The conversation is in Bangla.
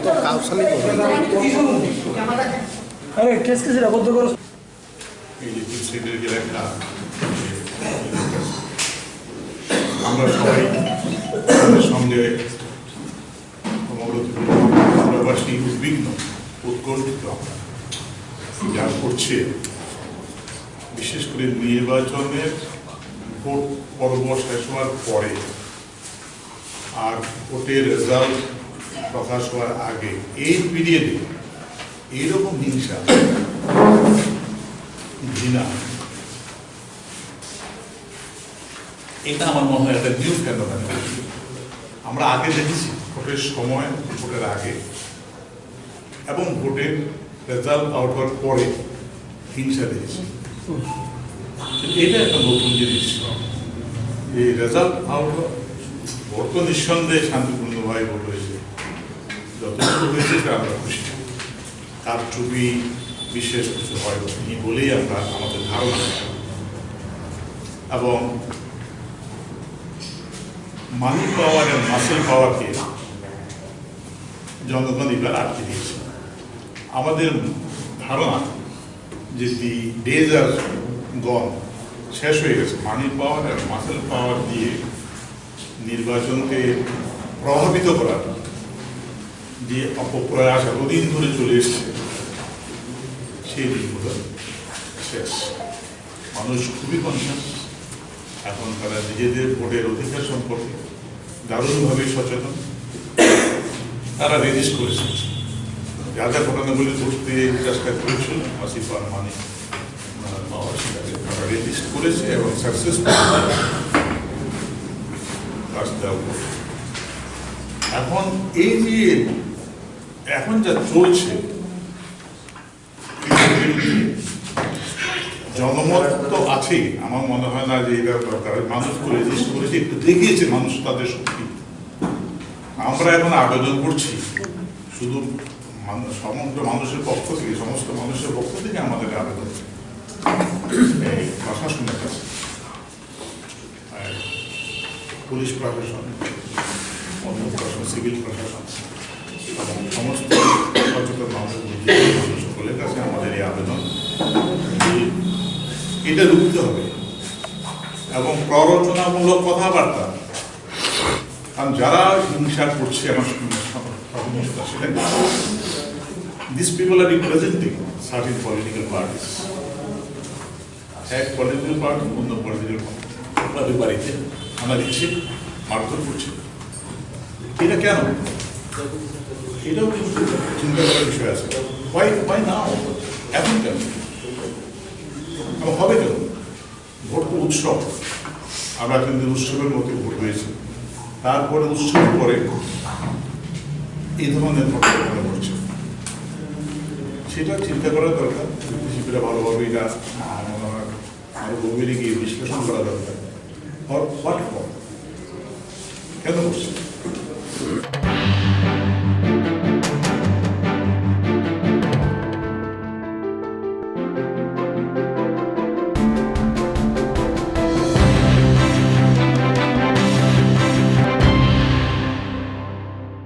কাউসালি আমরা সবাই সঙ্গে সমগ্র ত্রিপুরাবাসী উদ্বিগ্ন উৎকণ্ঠিত যা করছে, বিশেষ করে নির্বাচনের ভোট পর্ব শেষ হওয়ার পরে আর ভোটের রেজাল্ট প্রকাশ হওয়ার আগে এই পিরিয়ডে এইরকম হিংসা, ঘৃণা, এটা আমার মনে হয় একটা নিউ ফেনোমেনন। আমরা আগে দেখেছি ভোটের সময়, ভোটের আগে এবং ভোটের রেজাল্ট আউট হওয়ার পরে হিংসা দেখেছি। এটা একটা নতুন জিনিস। এই রেজাল্ট আউট ভোট তো নিঃসন্দেহে শান্তিপূর্ণভাবে ভোট হয়েছে, যতটুকু হয়েছে তা আমরা খুশি। তার চুপি বিশেষ কিছু হয়নি বলেই আমরা আমাদের ধারণা। এবং মানি পাওয়ার এবং মাসেল পাওয়ারকে জনগণ এবার আটকে দিয়েছে। আমাদের ধারণা যে দি ডেজ আর গন, শেষ হয়ে গেছে। মানি পাওয়ার আর মাসেল পাওয়ার দিয়ে নির্বাচনকে প্রভাবিত করার যে অপপ্রয়াস এতদিন ধরে চলে এসছে, সেই দিনগুলো শেষ। মানুষ খুবই কনসাস। এখন তারা নিজেদের ভোটের অধিকার সম্পর্কে দারুণভাবে সচেতন। তারা রেজিস্ট করেছে, যা যা ঘটনাগুলি ঘটতে চেষ্টা করেছিল আসিফ আর মানি পাওয়ার, সেটাকে তারা রেজিস্ট করেছে এবং সাকসেসফুল কাজ দেওয়া। এখন এই যে এখন যা চলছে, জনমত তো আছেই। আমার মনে হয় না যে এটা দরকার। মানুষ তো রেজিস্ট করেছে, একটু দেখিয়েছে মানুষ তাদের শক্তি। আমরা এখন আবেদন করছি শুধু সমগ্র মানুষের পক্ষ থেকে, সমস্ত মানুষের পক্ষ থেকে আমাদের আবেদন এই প্রশাসনের কাছে, পুলিশ প্রশাসন, অন্য প্রশাসন, সিভিল প্রশাসন এবং সমস্ত সচেতন মানুষ সকলের কাছে আমাদের এই আবেদন, এটা রুখতে হবে। এবং প্ররোচনামূলক কথাবার্তা, কারণ যারা হিংসা করছে আমার সেটা these people are representing certain political parties. এক পলিটিক্যাল পার্টি অন্য পলিটিক্যাল পার্টি আপনাদের বাড়িতে হানা দিচ্ছে, মারধর করছে। এটা কেন? এটাও চিন্তা করার বিষয় আছে। why now? এখন কেন? হবে কেন? ভোট তো উৎসব। আমরা কিন্তু উৎসবের মতো ভোট হয়েছে। তারপরে উৎসবের পরে এই ধরনের ঘটনা ঘটছে, সেটা চিন্তা করা দরকার। শিল্পীরা ভালোভাবে এটা আরো গভীরে গিয়ে বিশ্লেষণ করা দরকার। কেন করছে?